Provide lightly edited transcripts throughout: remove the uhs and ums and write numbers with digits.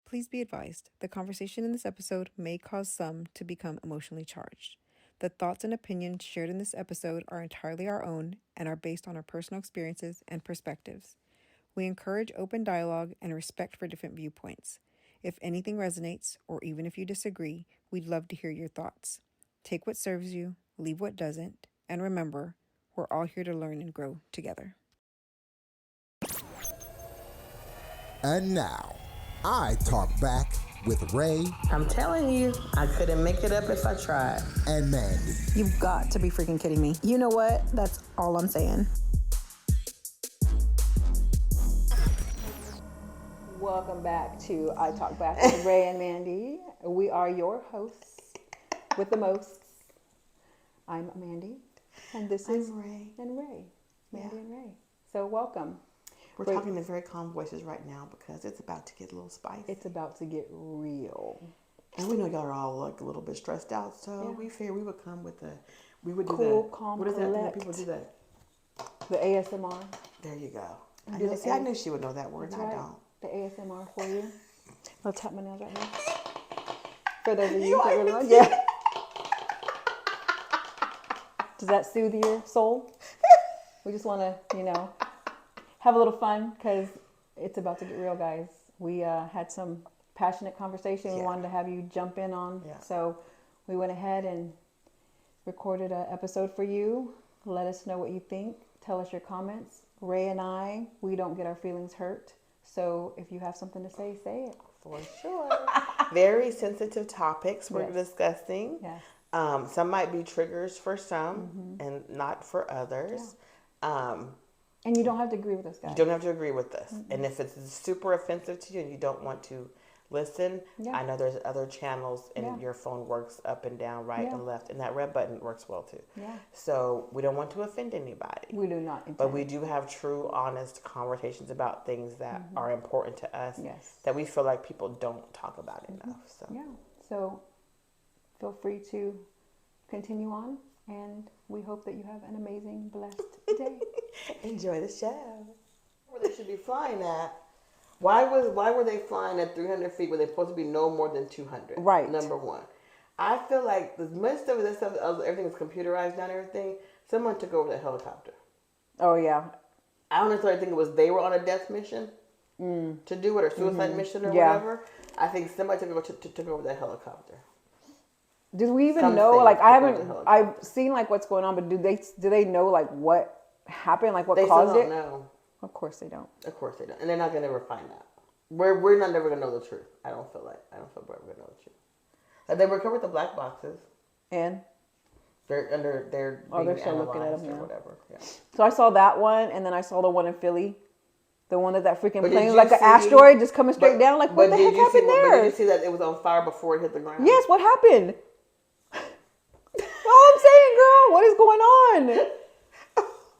Please be advised, the conversation in this episode may cause some to become emotionally charged. The thoughts and opinions shared in this episode are entirely our own and are based on our personal experiences and perspectives. We encourage open dialogue and respect for different viewpoints. If anything resonates, or even if you disagree, we'd love to hear your thoughts. Take what serves you, leave what doesn't, and remember, we're all here to learn and grow together. And now, I Talk Back with Ray I'm telling you, I couldn't make it up if I tried. and Mandii. You've got to be freaking kidding me. You know what? That's all I'm saying. Welcome back to I Talk Back with Ray and Mandii. We are your hosts with the most. I'm Mandii, and this is Ray. and Ray. Mandii and Ray. So welcome. We're talking in very calm voices right now because it's about to get a little spicy. It's about to get real. And we know y'all are all like a little bit stressed out, so we figured we would come with we would do Cool, that. calm, what is that thing that collect. people do that? The ASMR. There you go. Do the I knew she would know that word, and I don't. The ASMR for you. I'll tap my nails right now. For those of you that really want. Yeah. Does that soothe your soul? We just want to, have a little fun because it's about to get real, guys. We had some passionate conversation we wanted to have you jump in on. Yeah. So we went ahead and recorded an episode for you. Let us know what you think. Tell us your comments. Ray and I, we don't get our feelings hurt. So if you have something to say, say it. For sure. Very sensitive topics we're Yes. discussing. Yes. Some might be triggers for some and not for others. And you don't have to agree with us, guys. You don't have to agree with us. And if it's super offensive to you and you don't want to listen, I know there's other channels and your phone works up and down, right and left. And that red button works well too. Yeah. So we don't want to offend anybody. We do not intend. But we do have true, honest conversations about things that are important to us Yes. that we feel like people don't talk about enough. So Yeah. So feel free to continue on. And we hope that you have an amazing, blessed day. enjoy the show. Where they should be flying at. Why were they flying at 300 feet when they're supposed to be no more than 200? Right. Number one. I feel like as much of this stuff, everything is computerized now and everything, someone took over the helicopter. Oh, yeah. I honestly started thinking it was they were on a death mission to do it or suicide mission or whatever. I think somebody took over the helicopter. Do we even Something know? Like, I took over haven't, the I've seen, like, what's going on, but do they know, like, what happened? Like, what They caused still it? don't know. Of course they don't. Of course they don't. And they're not going to ever find out. We're not never going to know the truth. I don't feel we're ever going to know the truth. They recovered the black boxes. And? They're being they're still looking at analyzed them, or yeah. whatever. Yeah. So I saw that one, and then I saw the one in Philly. The one that freaking But did plane, you like an see- asteroid just coming straight down. Like, what the heck happened But there? did you see that it was on fire before it hit the ground? Yes, what happened? All I'm saying, girl, what is going on?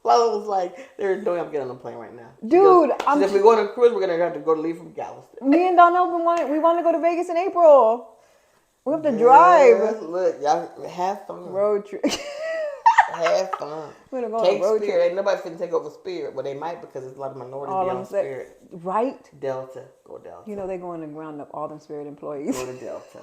Lala was like, "There's no way I'm getting on the plane right now." Dude, she said, if we go on a cruise, we're gonna have to leave from Galveston. Me and Donnell, we want to go to Vegas in April. We have to drive. Yes, look, y'all have fun. Road trip. Have fun. We're gonna go on Take a road Spirit. trip. Ain't nobody finna take over Spirit. Well, they might because there's a lot of minorities All be I'm on saying, Spirit. right? Delta. Go Delta. You know they're going to ground up all them Spirit employees. Go to Delta.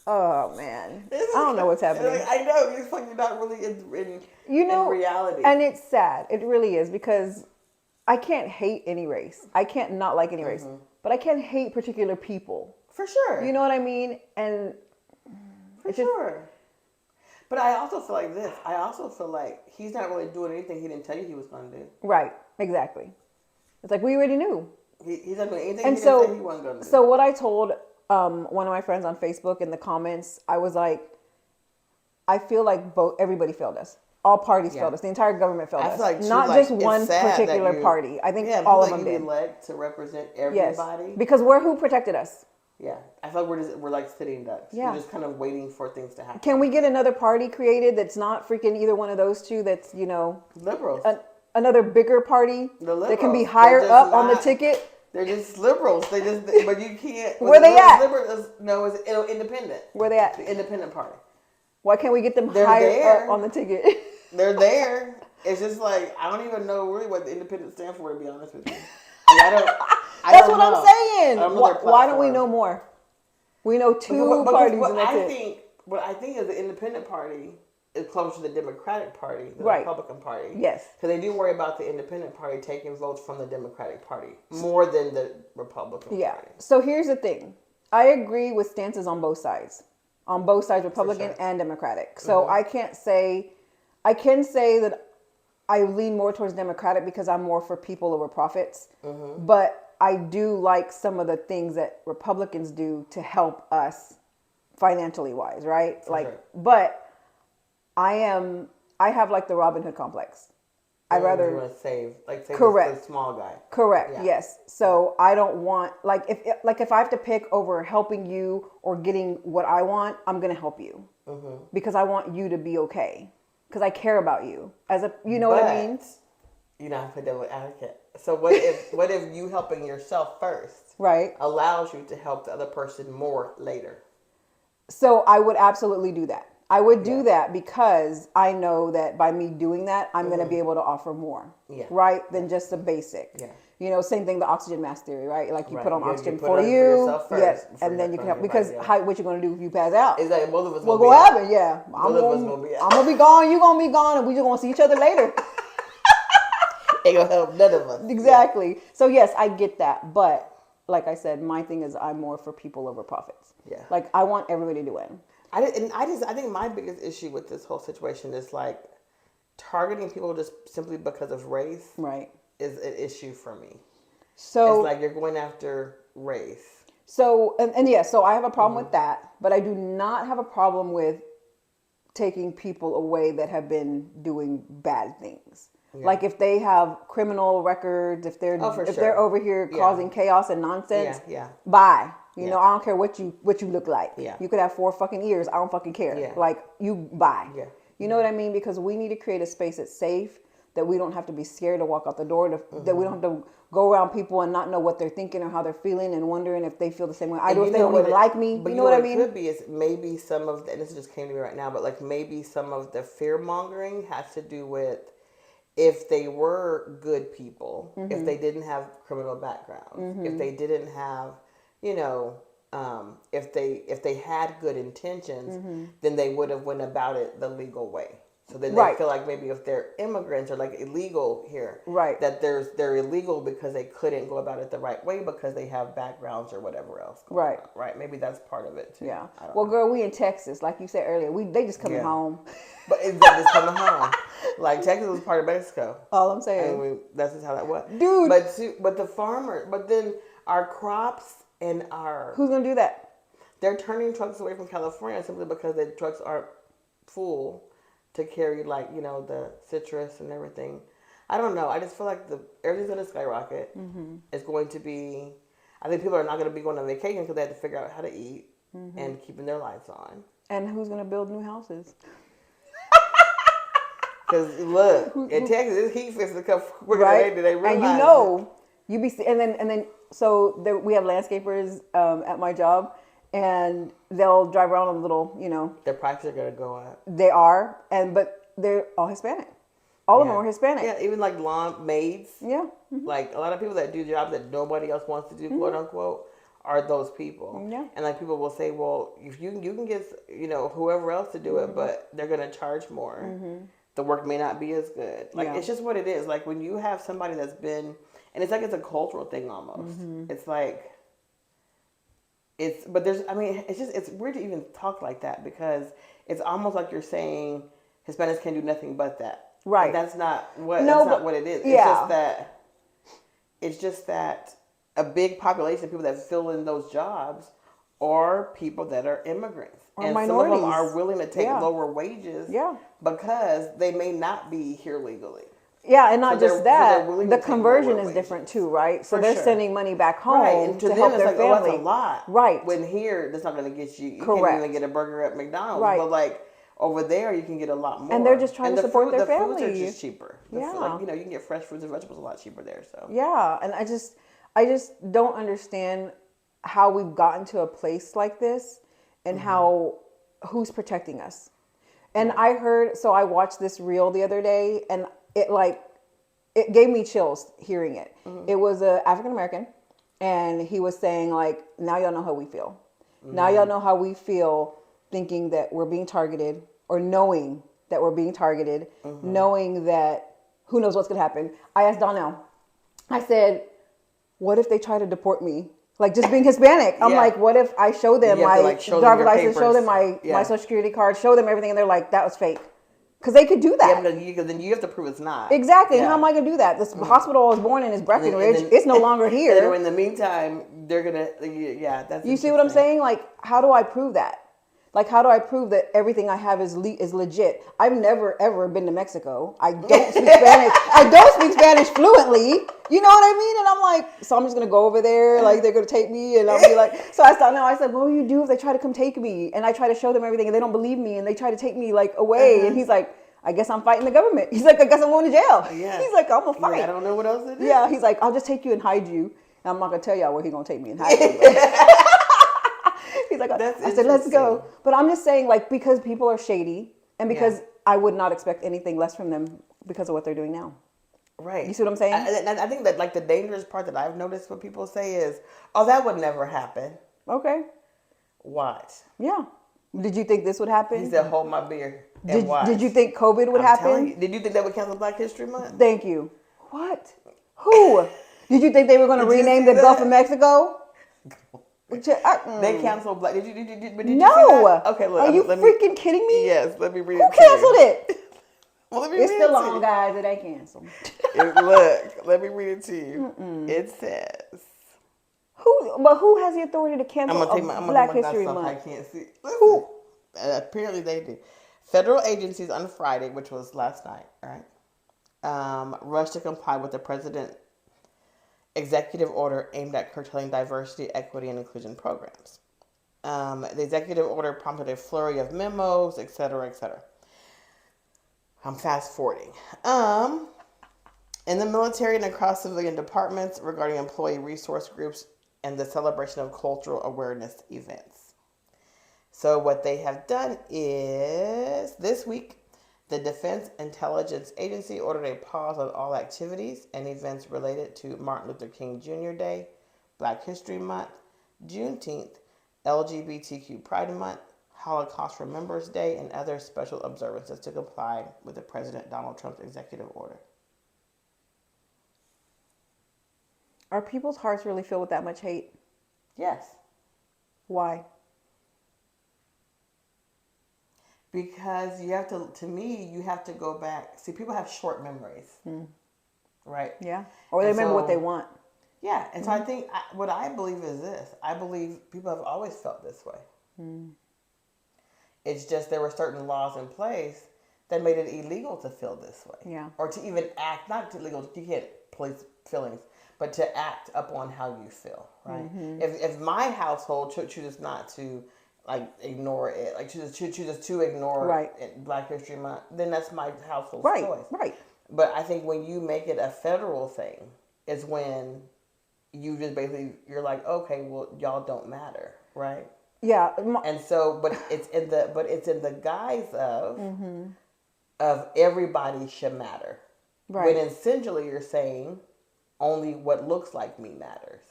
Oh man, I don't know what's happening. I know. It's like you're not really in reality. And it's sad. It really is because I can't hate any race. I can't not like any race, but I can't hate particular people. For sure. You know what I mean? And For sure. But I also feel like this. I also feel like he's not really doing anything he didn't tell you he was going to do. right, exactly. It's like we already knew. He's not doing anything And he so, didn't say he wasn't going to do. so what I told one of my friends on Facebook in the comments, I was like, I feel like everybody failed us. All parties failed us. The entire government failed us. Feel like Not like, just one particular party. I think all of them did. Elect to represent Yes, everybody. because who protected us? Yeah, I feel like we're like sitting ducks. Yeah. We're just kind of waiting for things to happen. Can we get another party created that's not freaking either one of those two? That's Liberals. Another bigger party The that can be liberals. higher They're up just on the not- ticket. They're just liberals. But you can't. Where they at? It's independent. Where they at? The independent party. Why can't we get them They're higher there. up on the ticket? They're there. It's just like I don't even know really what the independent stand for, to be honest with you. I That's what I'm saying. Why don't we know more? We know two parties, and that's it. What I think is the Independent Party is closer to the Democratic Party than the Republican Party. Yes. Because they do worry about the Independent Party taking votes from the Democratic Party more than the Republican Party. Yeah. So here's the thing. I agree with stances on both sides. Republican and Democratic. So I can say that I lean more towards Democratic because I'm more for people over profits. But I do like some of the things that Republicans do to help us financially wise, right? But I have like the Robin Hood complex. I'd rather you want to save correct the small guy. Correct. Yeah. Yes. So I don't want if I have to pick over helping you or getting what I want, I'm gonna help you because I want you to be okay because I care about you what I mean. You're not a devil advocate. So what if you helping yourself first allows you to help the other person more later? So I would absolutely do that. I would do that because I know that by me doing that, I'm going to be able to offer more, right, than just the basic. Yeah. Same thing, the oxygen mask theory, right? Like you put on oxygen for you, and then you can help because what you're going to do if you pass out? Is that both of us? Well, go happen, yeah. I'm gonna be gone. You gonna be gone, and we just gonna see each other later. Ain't gonna help none of us. Exactly. Yeah. So yes, I get that, but like I said, my thing is I'm more for people over profits. Yeah. Like I want everybody to win. I think my biggest issue with this whole situation is like targeting people just simply because of race. Right. Is an issue for me. So it's like you're going after race. So so I have a problem with that, but I do not have a problem with taking people away that have been doing bad things. Yeah. Like if they have criminal records, if they're they're over here causing chaos and nonsense, bye. You know, I don't care what you look like. Yeah. You could have 4 fucking ears. I don't fucking care. Yeah. Like you bye. Yeah. You know what I mean? Because we need to create a space that's safe, that we don't have to be scared to walk out the door, that we don't have to go around people and not know what they're thinking or how they're feeling and wondering if they feel the same way I do, if they don't even like me. But you know what I mean? What it could be is maybe some of, and this just came to me right now, but like maybe some of the fear mongering has to do with if they were good people, if they didn't have criminal backgrounds, if they didn't have, if they had good intentions, then they would have went about it the legal way. So then they feel like maybe if they're immigrants or like illegal here, that they're illegal because they couldn't go about it the right way because they have backgrounds or whatever else. Right. Maybe that's part of it too. Yeah. Well, girl, we in Texas, like you said earlier. They just coming home. But it's just coming home. Like Texas was part of Mexico. All I'm saying. And that's just how that was, dude. But the farmer. But then our crops and our who's gonna do that? They're turning trucks away from California simply because the trucks aren't full to carry the citrus and everything. I don't know. I just feel like everything's going to skyrocket. It's going to be. I think people are not going to be going on vacation because they have to figure out how to eat and keeping their lights on. And who's going to build new houses? Because look, in Texas, it's heat fixing to come quicker than they realize. And and then so we have landscapers at my job. And they'll drive around on a little, Their prices are going to go up. They are, but they're all Hispanic. All of them are Hispanic. Yeah, even like lawn maids. Yeah. Like a lot of people that do jobs that nobody else wants to do, quote unquote, are those people. Yeah. And like people will say, well, if you can get, whoever else to do it, but they're going to charge more. The work may not be as good. Like it's just what it is. Like when you have somebody that's been, and it's like it's a cultural thing almost. It's like. It's weird to even talk like that because it's almost like you're saying Hispanics can do nothing but that. Right. But that's not what it is. Yeah. It's just that a big population of people that fill in those jobs are people that are immigrants. Or and minorities. Some of them are willing to take lower wages because they may not be here legally. Yeah, and not just that, the conversion is different too, right? So they're sending money back home to help their family. That's a lot. Right. When here, that's not going to get you. You can't even get a burger at McDonald's. Right. But like over there, you can get a lot more. And they're just trying to support their family. The foods are just cheaper. You can get fresh fruits and vegetables a lot cheaper there. So yeah, and I just don't understand how we've gotten to a place like this, and who's protecting us. And I watched this reel the other day, and it it gave me chills hearing it. It was a African American, and he was saying like, now y'all know how we feel. Now y'all know how we feel thinking that we're being targeted, or knowing that we're being targeted, knowing that who knows what's gonna happen. I asked Donnell, I said, what if they try to deport me? Like, just being Hispanic. I'm like, what if I show them my driver's license, show them my social security card, show them everything, and they're like, that was fake. Because they could do that. Yeah, because then you have to prove it's not. Exactly. And how am I going to do that? This hospital I was born in is Breckenridge. It's no longer here. And in the meantime, they're going to, that's You see what I'm saying? Like, how do I prove that? Like, how do I prove that everything I have is legit? I've never, ever been to Mexico. I don't speak Spanish. I don't speak Spanish fluently. You know what I mean? And I'm like, so I'm just going to go over there. Like, they're going to take me. And I'll be like, so I said, what will you do if they try to come take me? And I try to show them everything and they don't believe me. And they try to take me, like, away. And he's like, I guess I'm fighting the government. He's like, I guess I'm going to jail. Yeah. He's like, I'm going to fight. Yeah, I don't know what else to do. Yeah, he's like, I'll just take you and hide you. And I'm not going to tell y'all where he's going to take me and hide me. He's like, I said, let's go. But I'm just saying, like, because people are shady, and because I would not expect anything less from them because of what they're doing now. Right. You see what I'm saying? I think that, like, the dangerous part that I've noticed what people say is, oh, that would never happen. Okay. Watch. Yeah. Did you think this would happen? He said, hold my beer and watch. Did you think COVID would happen? Did you think that would cancel Black History Month? Thank you. What? Who? Did you think they were going to rename the Gulf of Mexico? They canceled Black. Did you no. see that? Okay, look. Are you freaking kidding me? Yes. Let me read Who it. Who canceled it? Well, let me It's read still it on, guys. It ain't canceled. Look, let me read it to you. It says. Who has the authority to cancel Black History Month? I can't see. Who? Apparently they do. Federal agencies on Friday, which was last night, right? Rushed to comply with the president's executive order aimed at curtailing diversity, equity, and inclusion programs. The executive order prompted a flurry of memos, et cetera, et cetera. I'm fast forwarding. In the military and across civilian departments regarding employee resource groups and the celebration of cultural awareness events. So what they have done is this week, the Defense Intelligence Agency ordered a pause on all activities and events related to Martin Luther King Jr. Day, Black History Month, Juneteenth, LGBTQ Pride Month, Holocaust Remembrance Day, and other special observances to comply with the President Donald Trump's executive order. Are people's hearts really filled with that much hate? Yes. Why? Because you have to me, you have to go back. See, people have short memories. Right? Yeah. Or they remember what they want. Yeah. And so I think what I believe is this. I believe people have always felt this way. It's just there were certain laws in place that made it illegal to feel this way. Yeah. Or to even act, not illegal, you can't police feelings, but to act upon how you feel, right? If my household chooses not to, like, ignore it, like chooses to ignore Black History Month, then that's my household's choice. Right. But I think when you make it a federal thing is when you just basically, you're like, okay, well, y'all don't matter, right? Yeah. And so, but it's in the guise of everybody should matter. Right. When essentially you're saying only what looks like me matters.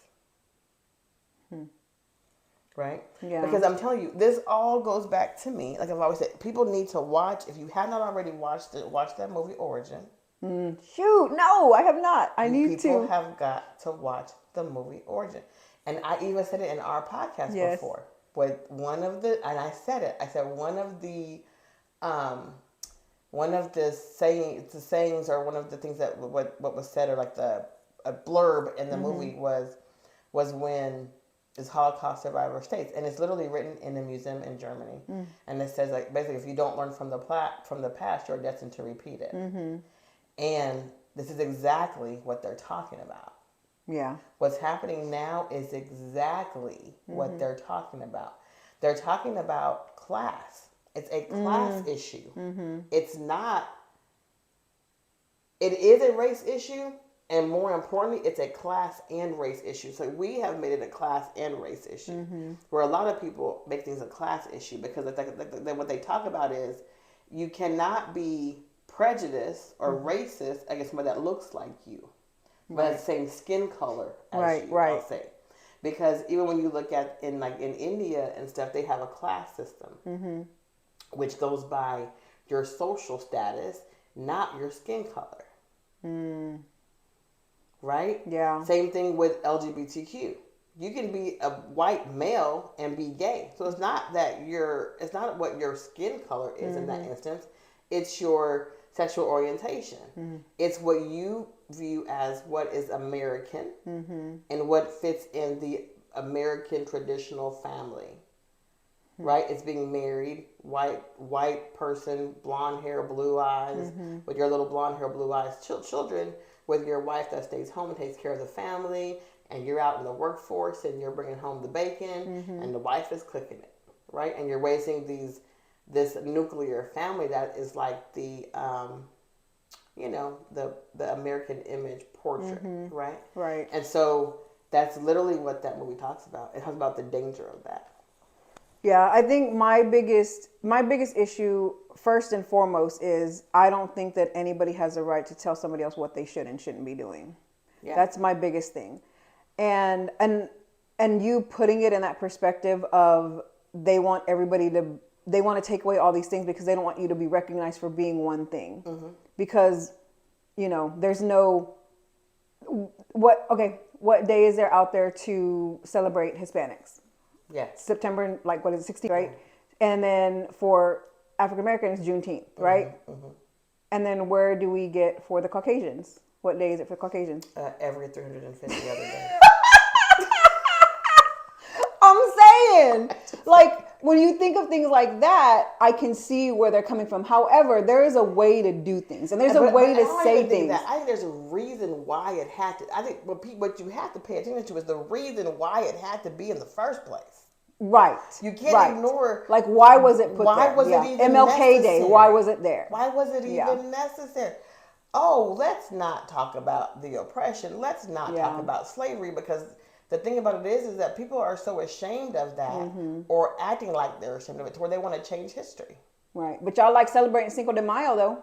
Right? Yeah. Because I'm telling you, this all goes back to me. Like I've always said, people need to watch. If you have not already watched it, watch that movie Origin. Shoot, no, I have not. I need to. People have got to watch the movie Origin. And I even said it in our podcast before. With one of the, and I said it. I said one of the sayings, or one of the things that what was said, or like a blurb in the movie was when this Holocaust survivor states, and it's literally written in a museum in Germany, and it says, like, basically, if you don't learn from the past, you're destined to repeat it. And this is exactly what they're talking about. Yeah. What's happening now is exactly what they're talking about. They're talking about class. It's a class issue. It's not. It is a race issue, and more importantly, it's a class and race issue. So we have made it a class and race issue, where a lot of people make things a class issue because what they talk about is you cannot be prejudiced or racist against somebody that looks like you, but has the same skin color as you. I'll say, because even when you look at in India and stuff, they have a class system, which goes by your social status, not your skin color. Right? Yeah. Same thing with LGBTQ. You can be a white male and be gay. So it's not what your skin color is in that instance. It's your sexual orientation. It's what you view as what is American and what fits in the American traditional family. Right? It's being married, white person, blonde hair, blue eyes, with your little blonde hair, blue eyes children, with your wife that stays home and takes care of the family, and you're out in the workforce and you're bringing home the bacon, and the wife is cooking it, right? And you're raising this nuclear family that is like the American image portrait, right? Right. And so that's literally what that movie talks about. It talks about the danger of that. Yeah, I think my biggest issue, first and foremost, is I don't think that anybody has a right to tell somebody else what they should and shouldn't be doing. Yeah. That's my biggest thing. And you putting it in that perspective of they want to take away all these things because they don't want you to be recognized for being one thing. Because, there's no, what day is there out there to celebrate Hispanics? Yeah. September, 16th, right? And then for African Americans, Juneteenth, right? And then where do we get for the Caucasians? What day is it for Caucasians? Every 350 other day. I'm saying, when you think of things like that, I can see where they're coming from. However, there is a way to do things, and there's a way to say things. I think there's a reason why it had to. I think what you have to pay attention to is the reason why it had to be in the first place. Right. You can't ignore. Why was it put there? Why was it even MLK necessary? Day? Why was it there? Why was it even necessary? Oh, let's not talk about the oppression. Let's not talk about slavery, because the thing about it is that people are so ashamed of that or acting like they're ashamed of it to where they want to change history. Right. But y'all like celebrating Cinco de Mayo, though.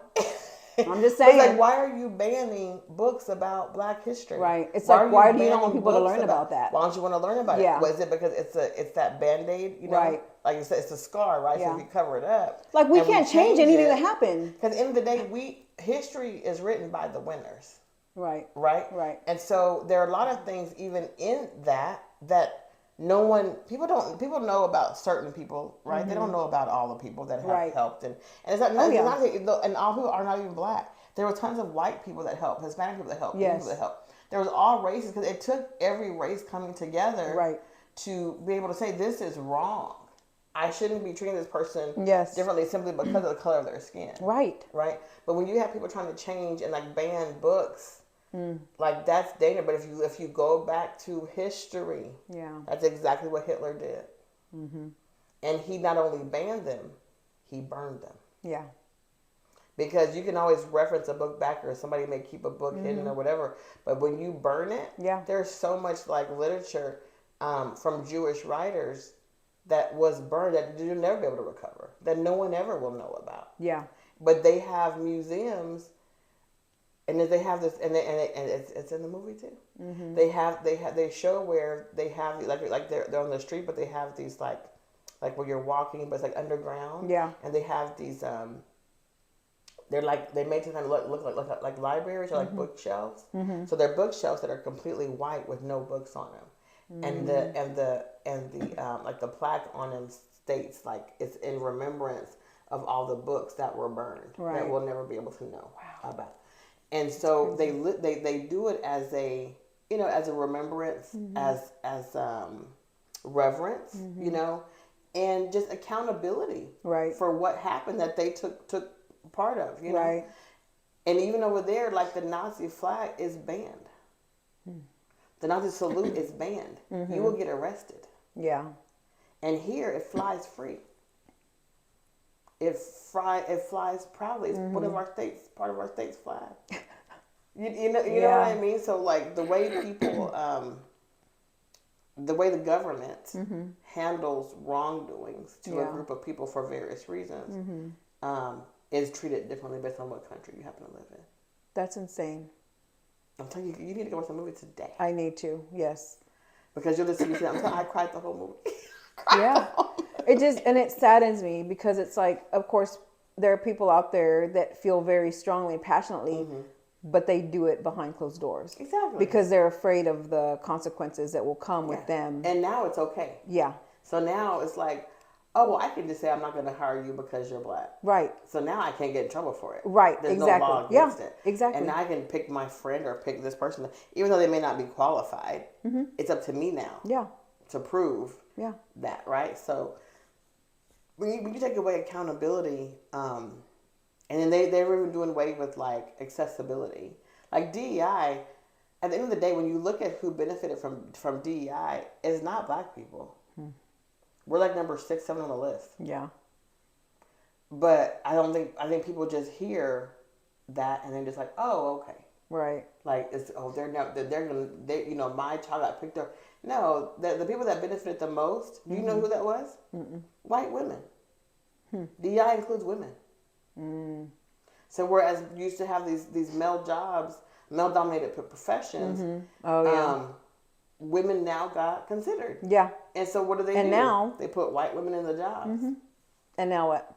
I'm just saying. It's why are you banning books about Black history? Right. It's why do you not want people to learn about that? Why don't you want to learn about it? Was it because it's that Band-Aid, Right. Like you said, it's a scar, right? So if you cover it up. We can't change anything that happened. Because at the end of the day, history is written by the winners. Right. Right? Right. And so there are a lot of things even in that people know about certain people, right? They don't know about all the people that have helped. And it's not, and all people are not even Black. There were tons of white people that helped, Hispanic people that helped, people that helped. There was all races, because it took every race coming together to be able to say, this is wrong. I shouldn't be treating this person differently simply because of the color of their skin. Right. Right. But when you have people trying to change and ban books, that's dangerous. But if you go back to history, that's exactly what Hitler did. And he not only banned them, he burned them. Yeah. Because you can always reference a book back, or somebody may keep a book hidden or whatever. But when you burn it, there's so much literature from Jewish writers that was burned that you'll never be able to recover, that no one ever will know about. Yeah. But they have museums, and they have this, and it's in the movie too. They show where they have they're on the street, but they have these like where you're walking, but it's underground. Yeah. And they have these they make them look like libraries or bookshelves. So they're bookshelves that are completely white with no books on them. And the plaque on them states it's in remembrance of all the books that were burned that we'll never be able to know about. And so they do it as a remembrance, as reverence, and just accountability for what happened that they took part of, Right. And even over there, the Nazi flag is banned. The Nazi salute is banned. You will get arrested. Yeah. And here it flies free. It flies proudly. It's one of our states, part of our state's flag. You know what I mean? So the way people, the way the government handles wrongdoings to a group of people for various reasons, is treated differently based on what country you happen to live in. That's insane. I'm telling you, you need to go watch the movie today. I need to, yes. Because you'll just see, I cried the whole movie. Yeah. It saddens me because it's like, of course, there are people out there that feel very strongly, passionately, but they do it behind closed doors. Exactly. Because they're afraid of the consequences that will come with them. And now it's okay. Yeah. So now it's like, oh, well, I can just say I'm not going to hire you because you're black. Right. So now I can't get in trouble for it. Right. There's Exactly. no law against it. Exactly. And now I can pick my friend or pick this person, even though they may not be qualified. It's up to me now. Yeah. To prove that, right? So when you take away accountability, and then they were even doing away with like accessibility, like DEI. At the end of the day, when you look at who benefited from DEI, it's not black people. We're like number 6, 7 on the list. Yeah. But I think people just hear that and they're just like, oh, okay. Right. Like my child got picked up. No, the people that benefited the most, do you know who that was? White women. DEI includes women. So whereas you used to have these male jobs, male-dominated professions, women now got considered. Yeah. And so what do they do? And now they put white women in the jobs. And now what?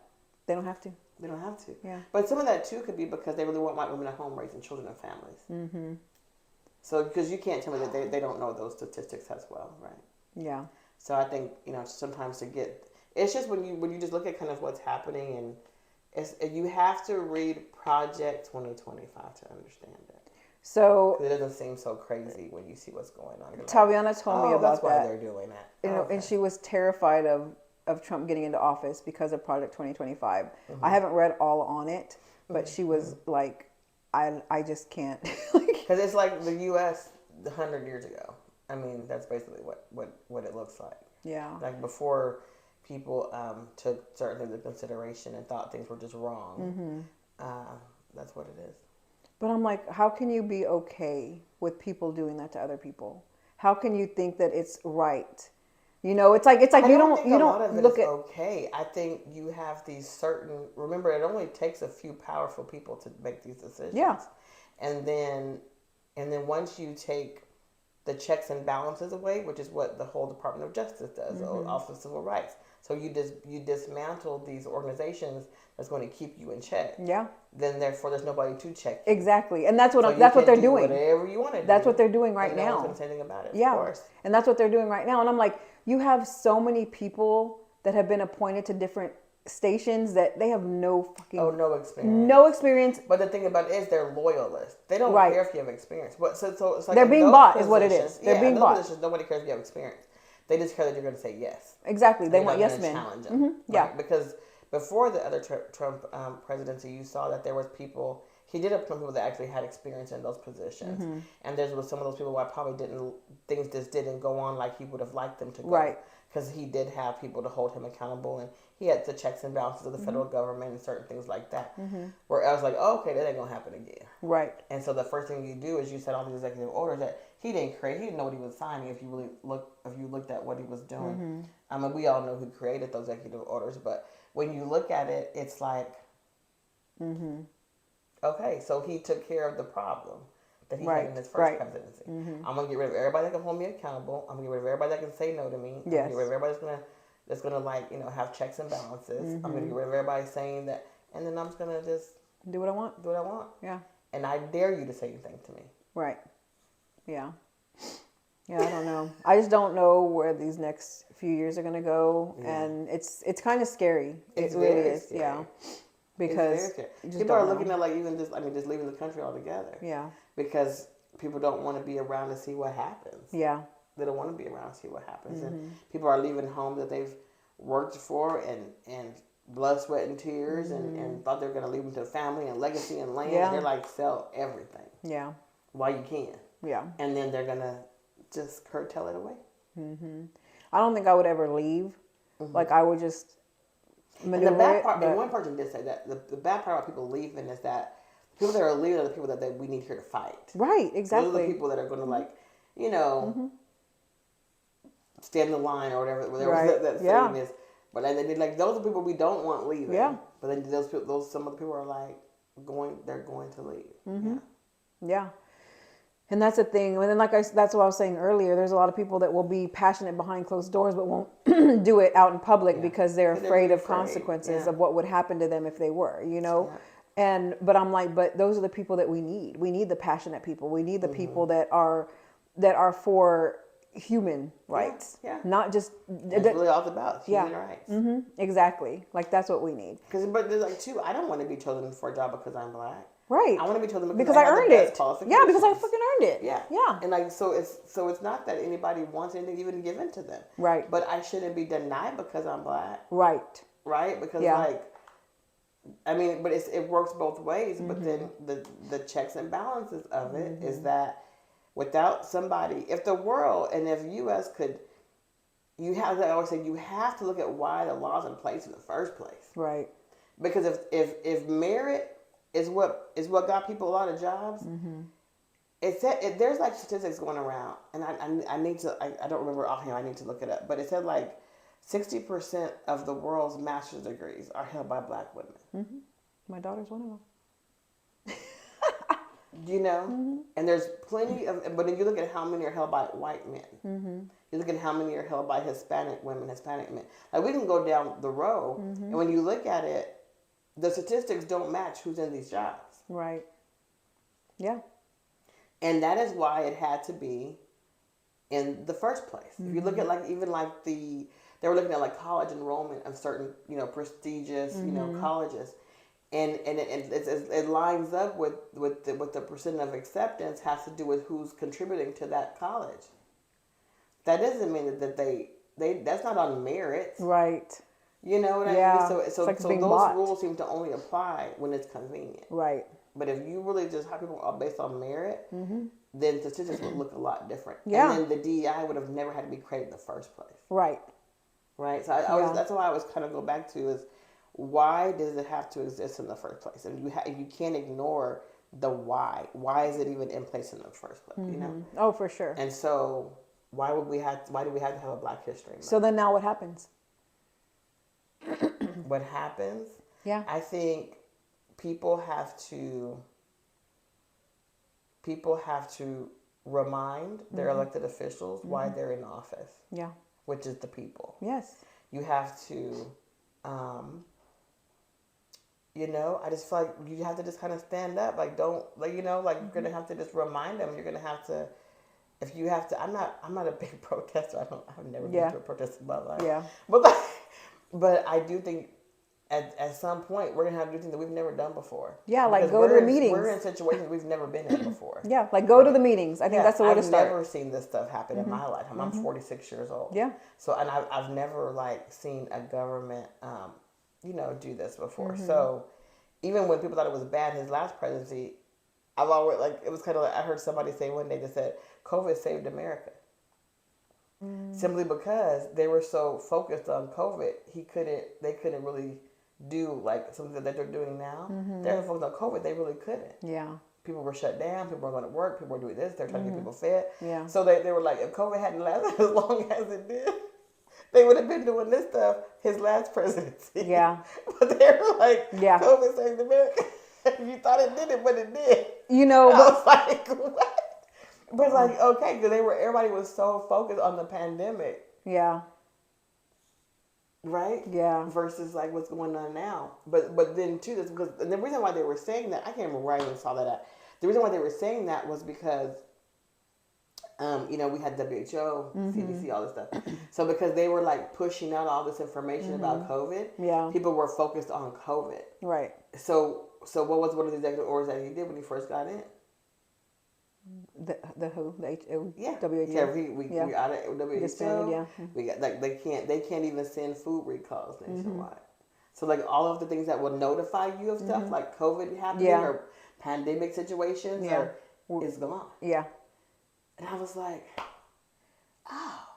They don't have to. They don't have to. Yeah. But some of that too could be because they really want white women at home raising children and families. So because you can't tell me that they don't know those statistics as well, right? Yeah. So I think sometimes it's just when you just look at kind of what's happening, and you have to read Project 2025 to understand it. So it doesn't seem so crazy when you see what's going on. Taviana told me about that's why that. they're doing that. And she was terrified of Trump getting into office because of Project 2025. I haven't read all on it, but she was like, I just can't. Because it's like the U.S. 100 years ago. I mean, that's basically what it looks like. Yeah. Like before people took certain things into consideration and thought things were just wrong. That's what it is. But I'm like, how can you be okay with people doing that to other people? How can you think that it's right? It's like you don't look at okay. I think you have these certain. Remember, it only takes a few powerful people to make these decisions. Yeah. And then once you take the checks and balances away, which is what the whole Department of Justice does, the Office of Civil Rights. So you dismantle these organizations that's going to keep you in check. Yeah. Then therefore there's nobody to check you. Exactly, and that's what they're doing. Whatever you want to do. That's what they're doing right now. No one's going to say anything about it. Yeah. Of course. And that's what they're doing right now. And I'm like, you have so many people that have been appointed to different stations that they have no experience. No experience. But the thing about it is they're loyalists. They don't care if you have experience. But so it's like they're being bought is what it is. They're being bought. Nobody cares if you have experience. They just care that you're going to say yes. Exactly. They want yes men. Challenge them. Yeah. Right? Because before the other Trump presidency, you saw that there was people. He did have some people that actually had experience in those positions, and there was some of those people where things just didn't go on like he would have liked them to go. Right. Because he did have people to hold him accountable, and he had the checks and balances of the federal government and certain things like that. Where I was like, oh, okay, that ain't gonna happen again. Right. And so the first thing you do is you set all these executive orders that he didn't create. He didn't know what he was signing. If you looked at what he was doing, I mean, we all know who created those executive orders, but when you look at it, it's like, okay, so he took care of the problem that he had in his first presidency. I'm gonna get rid of everybody that can hold me accountable. I'm gonna get rid of everybody that can say no to me. I'm gonna get rid of everybody that's gonna have checks and balances. I'm gonna get rid of everybody saying that, and then I'm just gonna just do what I want. Do what I want. Yeah. And I dare you to say anything to me. Right. Yeah. Yeah, I don't know. I just don't know where these next few years are gonna go, and it's kind of scary. It really is. Scary. Yeah. Because people are looking at just leaving the country altogether. Yeah. Because people don't want to be around to see what happens. Yeah. They don't want to be around to see what happens. And people are leaving home that they've worked for and blood, sweat, and tears and thought they were going to leave them to family and legacy and land. Yeah. They're like, sell everything. Yeah. While you can. Yeah. And then they're going to just curtail it away. I don't think I would ever leave. Like, I would just maneuver and the bad part, and one person did say that, the bad part about people leaving is that people that are leaving are the people that we need here to fight. Right, exactly. Those are the people that are going to, stand in line or whatever that saying is. But those are people we don't want leaving. Yeah. But then some of the people are like they're going to leave. Mm-hmm. Yeah. And that's the thing. And then, that's what I was saying earlier. There's a lot of people that will be passionate behind closed doors, but won't do it out in public because they're afraid of consequences of what would happen to them if they were, but I'm like, but those are the people that we need. We need the passionate people. We need the people that are for human rights. Yeah. Not just. That's really all it's about, human rights. Mm-hmm. Exactly. Like, that's what we need. But there's like, too, I don't want to be chosen for a job because I'm black. Right. I want to be chosen because I earned it. Yeah, because I fucking earned it. Yeah. Yeah. And like, so it's not that anybody wants anything even given to them. Right. But I shouldn't be denied because I'm black. Right. Right? Because but it works both ways. But then the checks and balances of it is that without somebody, if the world and if U.S. could, I always say you have to look at why the law's in place in the first place. Right. Because if merit is what got people a lot of jobs. There's like statistics going around, and I need to I don't remember offhand. I need to look it up, but it said like 60% of the world's master's degrees are held by black women. Mm-hmm. My daughter's one of them. And there's plenty of. But then you look at how many are held by white men. You look at how many are held by Hispanic women, Hispanic men. Like, we can go down the row, and when you look at it, the statistics don't match who's in these jobs. Right. Yeah. And that is why it had to be in the first place. If you look at they were looking at like college enrollment of certain, prestigious, colleges. And it lines up with the percent of acceptance has to do with who's contributing to that college. That doesn't mean that they that's not on merit. Right. You know what I mean? So those rules seem to only apply when it's convenient. Right. But if you really just have people all based on merit, then statistics would look a lot different. Yeah. And then the DEI would have never had to be created in the first place. Right. Right. So that's why I was kind of go back to is why does it have to exist in the first place? And you can't ignore the why. Why is it even in place in the first place? Oh, for sure. And so why do we have to have a Black History Month? So then now what happens? What happens? Yeah. I think people have to remind their elected officials why they're in office. Yeah. Which is the people. Yes. You have to, I just feel like you have to just kind of stand up. Like, don't, you're going to have to just remind them. You're going to have to, if you have to, I'm not a big protester. I've never been to a protest in my life. Yeah. But I do think at some point we're gonna have to do things that we've never done before. Yeah, like go to the meetings. We're in situations we've never been in before. Yeah, like go to the meetings. I think that's the way to start. I've never seen this stuff happen in my life. I'm 46 years old. Yeah. So and I've never seen a government do this before. So even when people thought it was bad, his last presidency, I've always it was kind of I heard somebody say one day that said COVID saved America. Simply because they were so focused on COVID, they couldn't really do something that they're doing now. They're focused on COVID, they really couldn't. Yeah. People were shut down, people were going to work, people were doing this, they're trying to get people fed. Yeah. So they were like, if COVID hadn't lasted as long as it did, they would have been doing this stuff his last presidency. Yeah. But they were like, COVID saved America. You thought it didn't, but it did. I was like, what? But okay, because everybody was so focused on the pandemic. Yeah. Right? Yeah. Versus what's going on now. But then too, that's because the reason why they were saying that, I can't remember where I even saw that at. The reason why they were saying that was because we had WHO, CDC, all this stuff. So because they were pushing out all this information about COVID, people were focused on COVID. Right. So what was one of the executive orders that he did when he first got in? The WHO, WHO. Yeah, we out of WHO. Disbanded, We got they can't even send food recalls nationwide. So all of the things that will notify you of stuff like COVID happening or pandemic situations is gone. Yeah. And I was like, oh.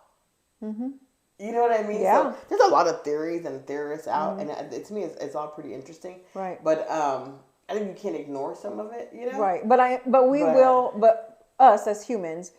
You know what I mean? Yeah. So there's a lot of theories and theorists out, and to me, it's all pretty interesting. Right. But I think you can't ignore some of it, Right. But us as humans,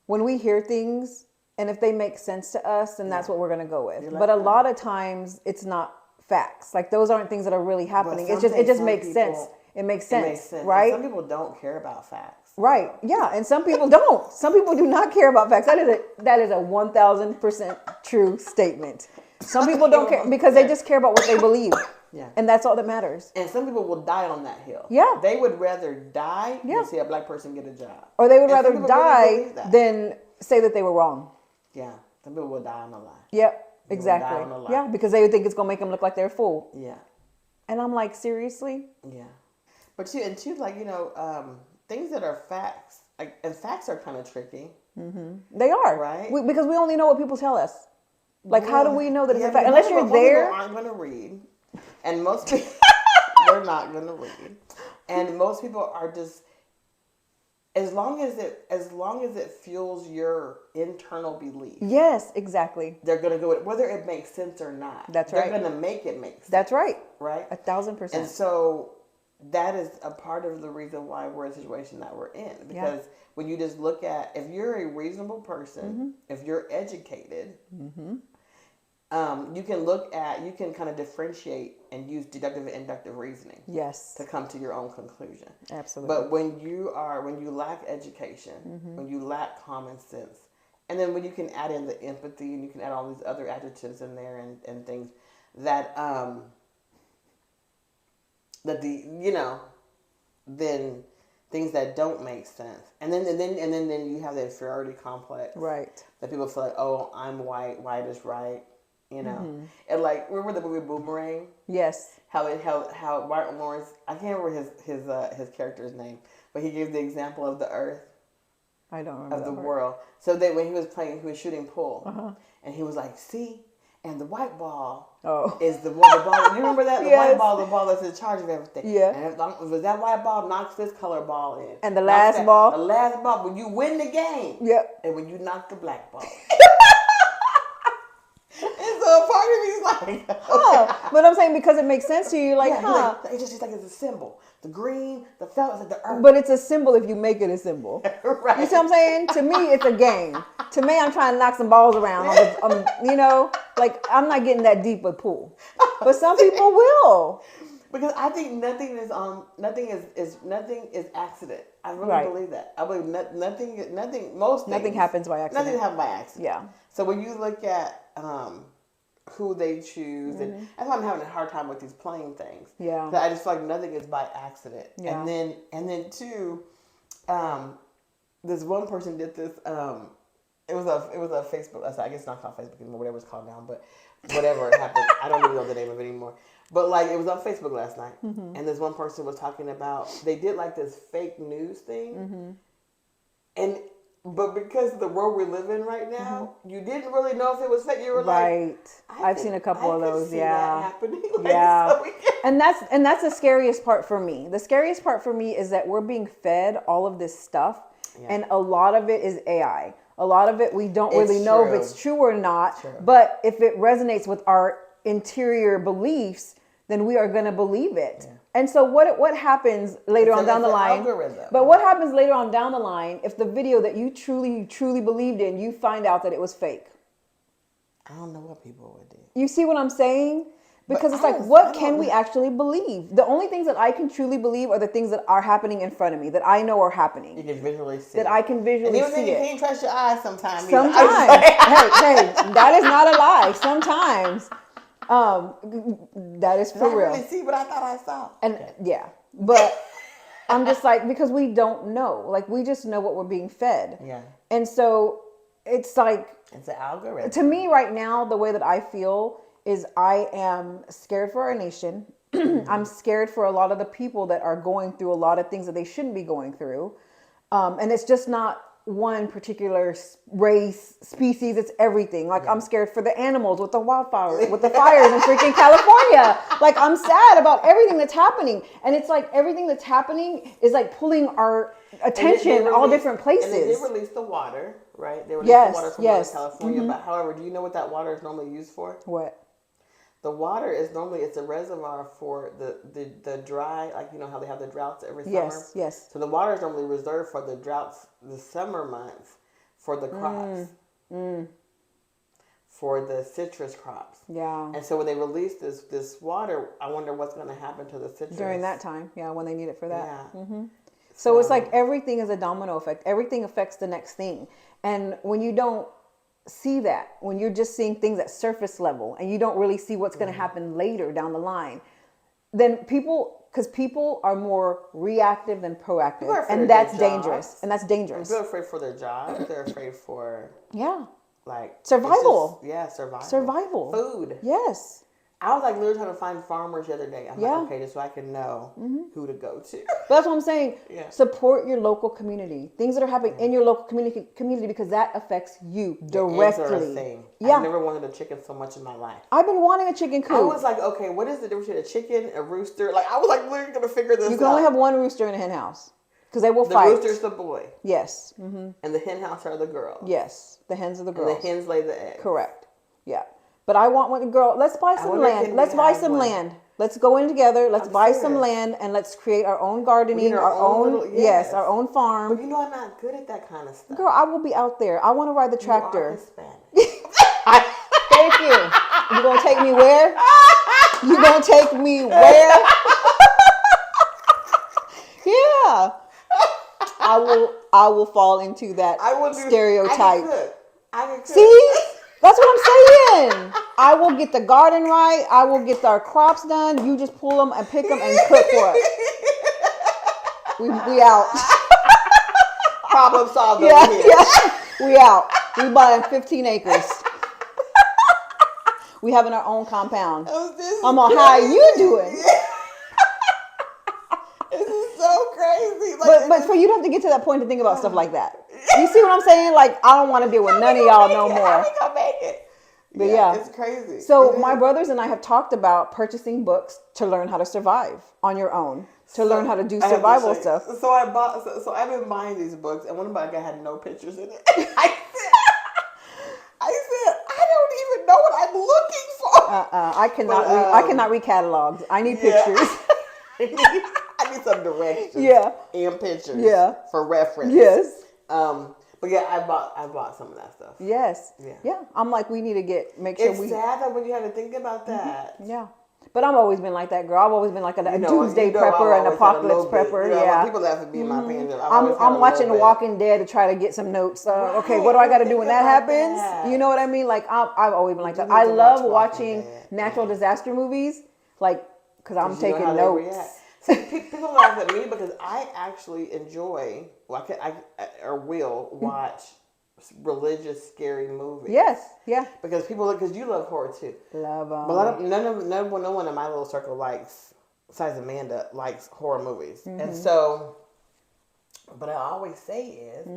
when we hear things and if they make sense to us, then that's what we're going to go with. But a lot of times it's not facts. Like those aren't things that are really happening. It some just makes people- sense. It makes It sense, makes sense. right? And some people don't care about facts. Right. Yeah. And some people don't. Some people do not care about facts. That is a 1,000% true statement. Some people don't care because they just care about what they believe. Yeah. And that's all that matters. And some people will die on that hill. Yeah. They would rather die Yeah. than see a black person get a job. Or they would And some rather people die really believe that. than say that they were wrong. Yeah. Some people will die on the lie. Yep. They will die Exactly. on the lie. Yeah. Because they would think it's going to make them look like they're a fool. Yeah. And I'm like, seriously? Yeah. But too, like, things that are facts, like, and facts are kind of tricky. They are. Right. Because we only know what people tell us. Like, how do we know that it's a fact? but Unless most you're people there. aren't going to read. And most people, they're not going to read. And most people are just, as long as it fuels your internal belief. Yes, exactly. They're going to go with it, whether it makes sense or not. That's right. They're going to make it make sense. That's right. Right? 1,000%. And so that is a part of the reason why we're in the situation that we're in. Because when you just look at, if you're a reasonable person, if you're educated, you can kind of differentiate and use deductive and inductive reasoning. Yes. To come to your own conclusion. Absolutely. But when you lack education, when you lack common sense, and then when you can add in the empathy and you can add all these other adjectives in there and things that then things that don't make sense, and then you have the inferiority complex, right? That people feel like, oh, I'm white is right, and like, remember the movie Boomerang? Yes. How Martin Lawrence, I can't remember his character's name, but he gave the example of the Earth. I don't remember. Of the world. So that when he was shooting pool, and he was like, see. And the white ball is the ball. You remember that? The white ball, the ball that's in charge of everything. Yeah. And if that white ball knocks this color ball in. And the last ball? The last ball, when you win the game. Yep. And when you knock the black ball. And so a part of me's like, okay. But I'm saying because it makes sense to you, like, it's like it's a symbol. The green, the felt, it's like the earth. But it's a symbol if you make it a symbol. Right. You see what I'm saying? To me, it's a game. To me, I'm trying to knock some balls around. Like I'm not getting that deep with pool. But some people will. Because I think nothing is accident. I really believe that. I believe nothing happens by accident. Nothing happens by accident. Yeah. So when you look at who they choose, and that's why I'm having a hard time with these playing things. Yeah. I just feel like nothing is by accident. Yeah. And then too, this one person did this. It was a Facebook. I guess it's not called Facebook anymore. Whatever it's called now, but whatever it happened, I don't even know the name of it anymore. But like it was on Facebook last night, and this one person was talking about they did like this fake news thing, but because of the world we live in right now, you didn't really know if it was fake. You were like, I've seen a couple of those, that happening. And that's the scariest part for me. The scariest part for me is that we're being fed all of this stuff, and a lot of it is AI. A lot of it we don't really know if it's true or not. But if it resonates with our interior beliefs, then we are going to believe it. Yeah. And so what happens later on down the line? Algorithm. But what happens later on down the line if the video that you truly believed in, you find out that it was fake? I don't know what people would do. You see what I'm saying? Because it's like, what can we actually believe? The only things that I can truly believe are the things that are happening in front of me, that I know are happening. You can visually see. That I can visually see. And you can't trust your eyes sometimes. Sometimes. hey, that is not a lie. Sometimes. That is for real. I really see what I thought I saw. And but I'm just like, because we don't know. Like, we just know what we're being fed. Yeah. And so it's like, it's an algorithm. To me right now, the way that I feel is I am scared for our nation. I'm scared for a lot of the people that are going through a lot of things that they shouldn't be going through. And it's just not one particular race, species, it's everything. Like, I'm scared for the animals with the wildfires, with the fires in freaking California. Like, I'm sad about everything that's happening. And it's like everything that's happening is like pulling our attention in all different places. And they did release the water, right? They released the water from California. But however, do you know what that water is normally used for? What? The water is normally, it's a reservoir for the dry, like, you know how they have the droughts every summer? Yes. So the water is normally reserved for the droughts, the summer months, for the crops. for the citrus crops. Yeah. And so when they release this water, I wonder what's going to happen to the citrus During that time, yeah, when they need it for that. Yeah. So it's like everything is a domino effect. Everything affects the next thing. And when you don't see that, when you're just seeing things at surface level and you don't really see what's going to happen later down the line, then because people are more reactive than proactive. And that's dangerous. And that's dangerous. People are afraid for their jobs. They're afraid for like survival. Survival. Food. Yes. I was like literally trying to find farmers the other day. I'm like, okay, just so I can know who to go to. But that's what I'm saying. Yeah. Support your local community. Things that are happening in your local community because that affects you directly. Eggs are a thing. I've never wanted a chicken so much in my life. I've been wanting a chicken coop. I was like, okay, what is the difference between a chicken, a rooster? Like, I was like literally going to figure this out. You can only have one rooster in a hen house because they will fight. The rooster's the boy. Yes. And the hen house are the girls. Yes. The hens are the girls. And the hens lay the eggs. Correct. Yeah. But I want one girl. Let's buy some land. Let's buy some land. Let's go in together. Let's buy some land and let's create our own gardening, our own our own farm. But you know, I'm not good at that kind of stuff. Girl, I will be out there. I want to ride the tractor. You are Hispanic. Thank you. You gonna take me where? You gonna take me where? Yeah. I will fall into that stereotype. I can cook. See? That's what I'm saying. I will get the garden right. I will get our crops done. You just pull them and pick them and cook for us. We out. Problem solved. Yeah. We out. We buying 15 acres. We having our own compound. I'm on how you doing? This is so crazy. But for you to have to get to that point to think about stuff like that. You see what I'm saying? Like, I don't want to deal with none of y'all no more. How we gonna make it? But yeah, it's crazy. So my brothers and I have talked about purchasing books to learn how to survive on your own, to learn how to do survival stuff. So I've been buying these books, and one of my guys had no pictures in it. I said, I don't even know what I'm looking for. I cannot read catalogs. I need pictures. I need some directions. Yeah. And pictures. Yeah. For reference. Yes. But yeah, I bought some of that stuff. Yes. Yeah. I'm like, we need to make sure it's sad that when you have to think about that. Yeah. But I've always been like that, girl. I've always been like a doomsday prepper, an apocalypse prepper. Yeah. People laugh at me in my opinion. I'm watching The Walking Dead to try to get some notes. Okay, what do I got to do when that happens? That. You know what I mean? Like, I've always been like that. I love watching natural disaster movies, like, because I'm taking notes. See, people laugh at me because I actually enjoy, I will watch religious, scary movies. Yes, yeah. Because you love horror too. Love them. But no one in my little circle besides Amanda, likes horror movies. And so, what I always say is,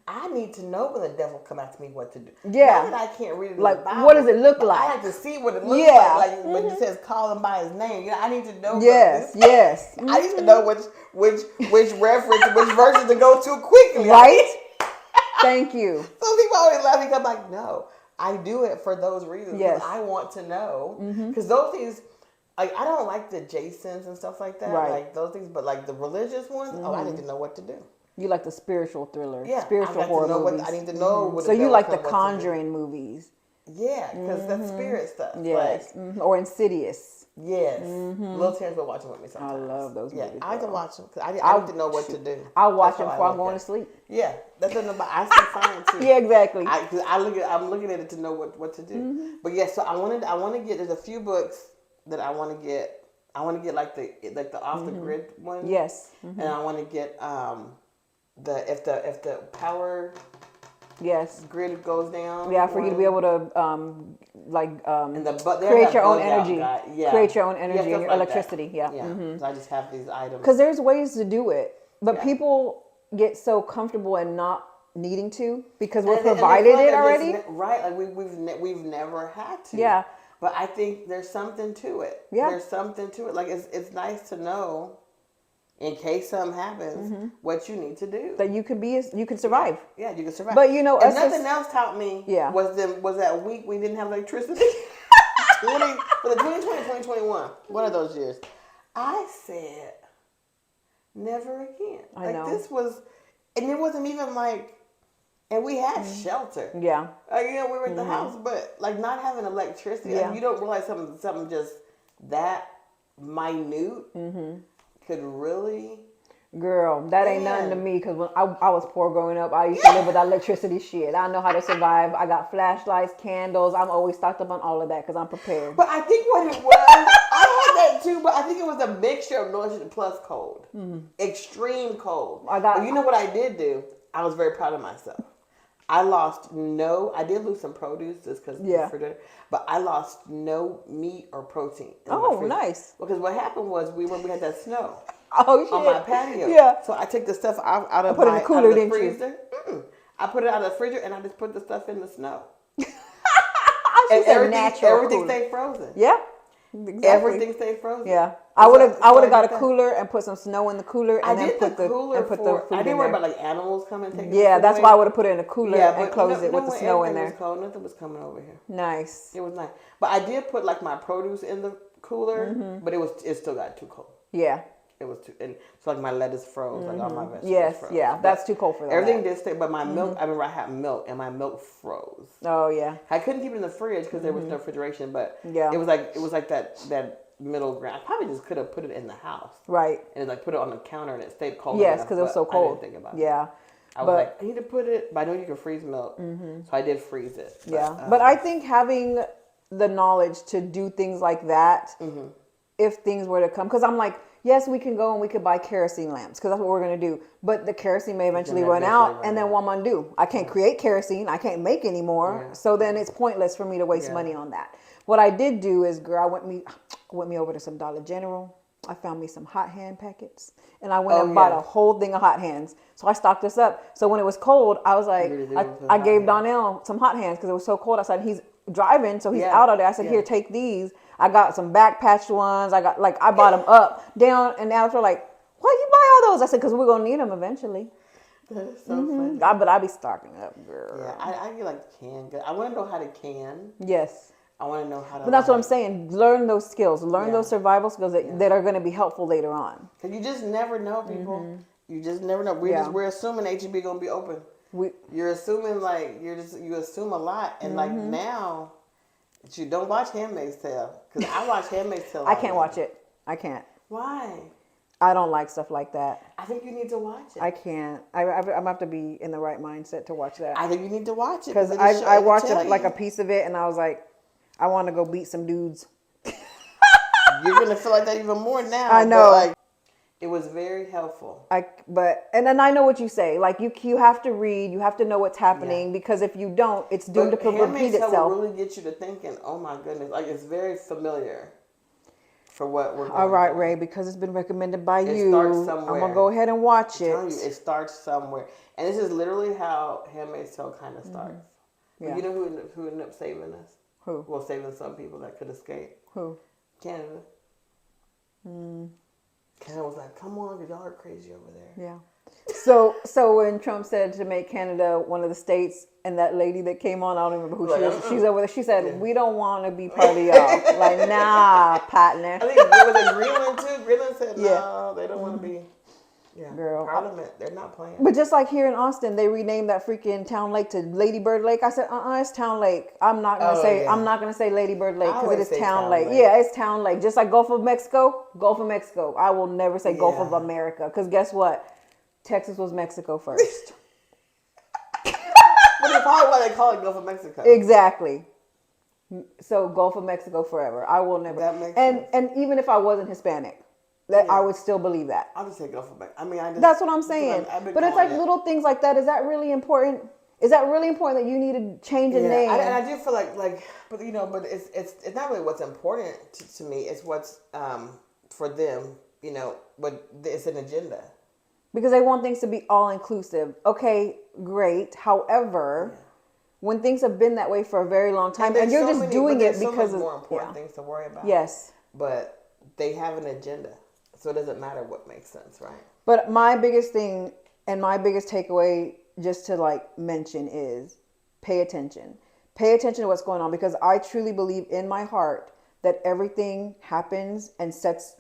I need to know when the devil come after me what to do. Yeah. Not that I can't read it in like, the Bible, what does it look like? I have to see what it looks like. Like when it says call him by his name. I need to know. Yes. I need to know which reference, which version to go to quickly. Right? Thank you. Some people always laugh because I'm like, no, I do it for those reasons. Yes. I want to know. Because those things, like, I don't like the Jasons and stuff like that. Right. Like those things, but like the religious ones, I need to know what to do. You like the spiritual thriller, yeah, spiritual horror movies. I need to know what. So you like the Conjuring movies? Yeah, because that's spirit stuff. Yes, or Insidious. Yes, Little Terrence will watch them with me sometimes. I love those movies. I can watch them because I need to know what to do. I'll watch them before I'm going to sleep. Yeah, that's what I see fine too. Yeah, exactly. I'm looking at it to know what to do. But yeah, so I want to get. There's a few books that I want to get. I want to get like the off the grid one. Yes, and I want to get if the power grid goes down. Yeah, for you to be able to and create your own energy. Create your own energy and your like electricity. That. Yeah. So I just have these items. Because there's ways to do it, but people get so comfortable and not needing to because we're provided it already. Right, like we've never had to. Yeah. But I think there's something to it. Yeah. There's something to it. Like it's nice to know, in case something happens, what you need to do. That you can survive. Yeah, you can survive. But and nothing else taught me was that week we didn't have electricity. For the 2020, 2021, one of those years, I said, never again. I know. This was, and it wasn't even like, And we had shelter. Yeah. We were at the house, but like not having electricity, Yeah. you don't realize something just that minute could really. Girl, that ain't nothing to me because when I was poor growing up, I used to live without electricity shit. I know how to survive. I got flashlights, candles. I'm always stocked up on all of that because I'm prepared. But I think what it was, I had that too, but I think it was a mixture of noise plus cold. Extreme cold. But you know what I did do? I was very proud of myself. I did lose some produce just because but I lost no meat or protein. Oh, nice. Because what happened was we had that snow. Oh, shit. On my patio. Yeah. So I took the stuff out of put it in the cooler, the didn't freezer. I put it out of the freezer and I just put the stuff in the snow. And everything stayed frozen. Yeah. Exactly. Everything stayed frozen. Yeah. I would have got a cooler and put some snow in the cooler and then put the food I didn't in worry there. about like animals coming and taking Yeah, the that's food why I away. would have put it in a cooler and closed it with the snow in there. Was cold. Nothing was coming over here. Nice. It was nice. But I did put like my produce in the cooler, but it still got too cold. Yeah. It was too, and so like my lettuce froze, like all my vegetables. Yes, froze. yeah, that's too cold for that. Everything did stay, but my milk. I remember I had milk, and my milk froze. Oh yeah. I couldn't keep it in the fridge because there was no refrigeration, but Yeah. it was like that middle ground. I probably just could have put it in the house, Right. and like put it on the counter, and it stayed cold. Yes, enough, because it was so I cold. didn't think about Yeah. it. I was like, I need to put it, but I know you can freeze milk, so I did freeze it. But, yeah, but I think having the knowledge to do things like that, if things were to come, because I'm like, yes, we can go and we could buy kerosene lamps because that's what we're going to do. But the kerosene may eventually run out, and then what am I going to do? I can't create kerosene. I can't make any more. Yeah. So then it's pointless for me to waste money on that. What I did do is, girl, I went me over to some Dollar General. I found me some hot hand packets, and I went and bought a whole thing of hot hands. So I stocked this up. So when it was cold, I was like, I gave Donnell some hot hands because it was so cold outside. He's driving, so he's out of there. I said, here, take these. I got some back patch ones. I bought them up, down, and now they're like, why you buy all those? I said, because we're gonna need them eventually. That is so funny. But I be stocking up, girl. Yeah, I get like can. I want to know how to can. Yes. I want to know how to. But that's what I'm saying. Learn those skills. Learn those survival skills that are going to be helpful later on. Because you just never know, people. You just never know. We're assuming HEB gonna be open. You're assuming like you assume a lot, and like now. You don't watch Handmaid's Tale because I watch Handmaid's Tale. I can't watch it. I can't. Why? I don't like stuff like that. I think you need to watch it. I can't. I'm have to be in the right mindset to watch that. I think you need to watch it because I watched like a piece of it and I was like, I want to go beat some dudes. You're gonna feel like that even more now. I know. Like, it was very helpful. And then I know what you say. Like you have to read. You have to know what's happening because if you don't, it's doomed to repeat itself. Will really get you to thinking. Oh my goodness! Like it's very familiar for what we're. All right, Ray. Because it's been recommended by you. It starts somewhere. I'm gonna go ahead and watch it. I'm telling you, it starts somewhere, and this is literally how Handmaid's Tale kind of starts. Yeah. You know who ended up saving us? Who? Well, saving some people that could escape. Who? Canada. Canada was like, come on, because y'all are crazy over there. Yeah. So when Trump said to make Canada one of the states, and that lady that came on, I don't remember who she was, she's over there, she said, we don't want to be part of y'all. Like, nah, partner. I think it was in Greenland, too. Greenland said, no, they don't want to be. Yeah, girl. Parliament, they're not playing. But just like here in Austin, they renamed that freaking town lake to Lady Bird Lake. I said, it's Town Lake. I'm not gonna say Lady Bird Lake because it is Town Lake. Yeah, it's Town Lake. Just like Gulf of Mexico. I will never say Gulf of America because guess what? Texas was Mexico first. But it's probably why they call it Gulf of Mexico. Exactly. So Gulf of Mexico forever. I will never. That makes sense. And even if I wasn't Hispanic. I would still believe that. I'll just say Gulf of Mexico. That's what I'm saying. But it's like little things like that. Is that really important? Is that really important that you need to change a name? And I do feel like, but it's not really what's important to me. It's what's for them. But it's an agenda. Because they want things to be all inclusive. Okay, great. However, when things have been that way for a very long time, and you're just doing it because of more important things to worry about. Yes, but they have an agenda. So it doesn't matter what makes sense, right? But my biggest thing and my biggest takeaway just to mention is pay attention. Pay attention to what's going on because I truly believe in my heart that everything happens and sets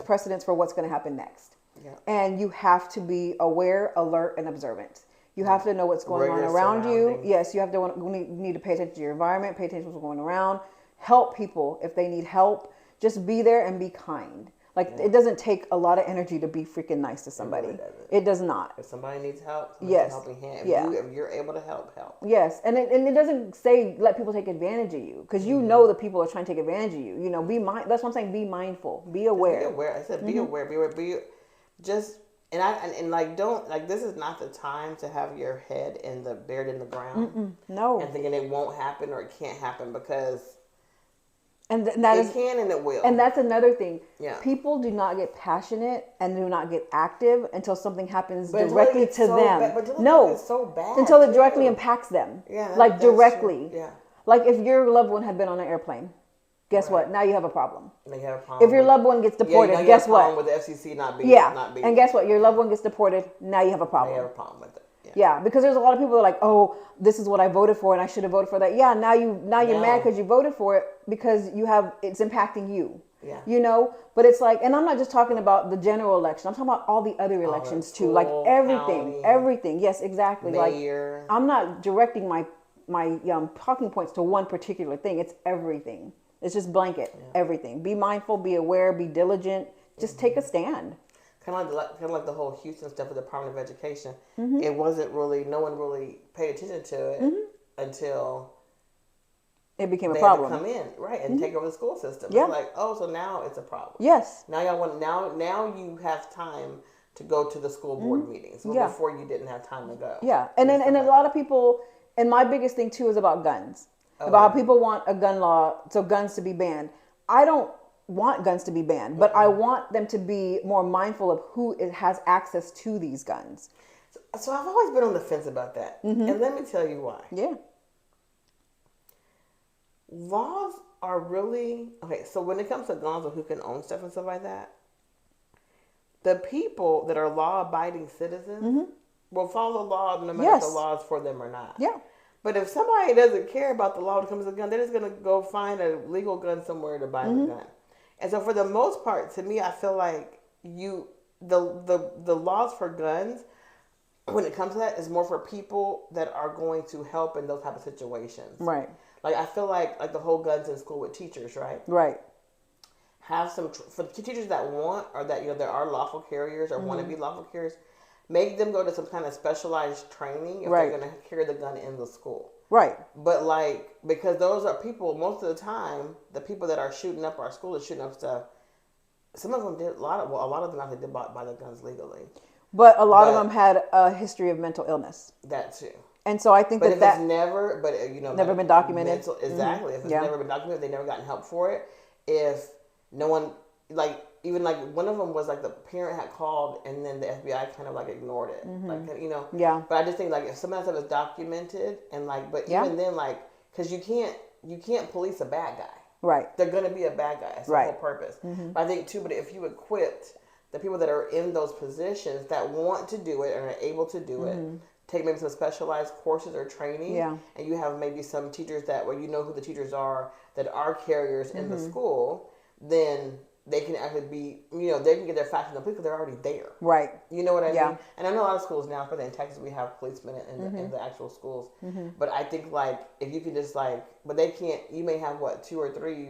precedence for what's going to happen next. Yeah. And you have to be aware, alert, and observant. You have to know what's going on Rigorous around you. surroundings. Yes, you have to need to pay attention to your environment, pay attention to what's going around, help people if they need help. Just be there and be kind. Like it doesn't take a lot of energy to be freaking nice to somebody. really doesn't. It does not. If somebody needs help, Yes. a helping hand. Yeah. If you're able to help. Yes, and it doesn't say let people take advantage of you, because you know the people are trying to take advantage of you. You know, that's what I'm saying. Be mindful, be aware. Be aware. I said be aware. Be aware. Just and like don't like this is not the time to have your head buried in the ground. No. And thinking it won't happen or it can't happen because And that it is can and it will. And that's another thing. Yeah. People do not get passionate and do not get active until something happens But until directly it gets to so them. bad- but until it No, gets so bad, until it too. directly impacts them. Yeah, like that's true. directly. Yeah. Like if your loved one had been on an airplane, guess Right. what? Now you have a problem. They have a problem If your with- loved one gets deported, now you guess have a problem what? with the FCC not being Yeah. not being. And guess what? Your loved one gets deported. Now you have a They problem. have a problem with it. Yeah, because there's a lot of people that are like, oh, this is what I voted for, and I should have voted for that. Yeah, now you're mad because you voted for it because it's impacting you. Yeah. You know, but it's like, and I'm not just talking about the general election. I'm talking about all the other elections too, like school, everything, county, everything. Yes, exactly. mayor. Like I'm not directing my talking points to one particular thing. It's everything. It's just blanket everything. Be mindful, be aware, be diligent. Just take a stand. Kind of like the whole Houston stuff with the Department of Education. It wasn't really, no one really paid attention to it until It became a they problem. had to come in, right, and take over the school system. Yeah. It's like, oh, so now it's a problem. Yes. Now y'all want now you have time to go to the school board meetings. Well, Yeah. before you didn't have time to go. Yeah, and then and a lot of people, and my biggest thing too is about guns. About how people want a gun law, so guns to be banned. I don't want guns to be banned, but I want them to be more mindful of who has access to these guns. So I've always been on the fence about that, and let me tell you why. Yeah. Laws are really okay. So when it comes to guns or who can own stuff and stuff like that, the people that are law-abiding citizens will follow the law no matter if the law is for them or not. Yeah. But if somebody doesn't care about the law when it comes to gun, they're just gonna go find a legal gun somewhere to buy the gun. And so for the most part, to me, I feel like the laws for guns, when it comes to that, is more for people that are going to help in those type of situations. Right. Like I feel like the whole guns in school with teachers, right? Right. Have some for teachers that want or that there are lawful carriers or want to be lawful carriers. Make them go to some kind of specialized training if they're going to carry the gun in the school. Right. But because those are people, most of the time, the people that are shooting up our school is shooting up stuff. Some of them did a lot of them actually did buy the guns legally. But a lot of them had a history of mental illness. That too. And so I think But that if it's never been documented. Exactly. If it's never been documented, they never gotten help for it. If no one even one of them was the parent had called and then the FBI kind of ignored it. Yeah. But I just think if some of that stuff is documented and but even then because you can't police a bad guy. Right. They're gonna be a bad guy. That's the whole purpose. But I think too, but if you equipped the people that are in those positions that want to do it and are able to do it, take maybe some specialized courses or training, and you have maybe some teachers where you know who the teachers are that are carriers in the school, then they can actually be, they can get their facts from the police because they're already there. Right. You know what I mean? And I know a lot of schools now, especially in Texas, we have policemen in the actual schools. But I think if you can just but they can't, you may have 2 or 3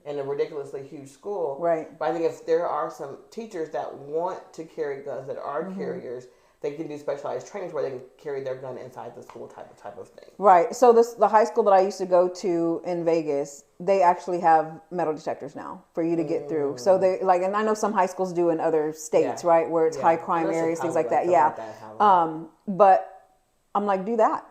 in a ridiculously huge school. Right. But I think if there are some teachers that want to carry guns that are carriers, they can do specialized trainings where they can carry their gun inside the school type of thing. Right. So the high school that I used to go to in Vegas, they actually have metal detectors now for you to get through. So they and I know some high schools do in other states, right, where it's high crime areas, things like that. Yeah. But I'm do that.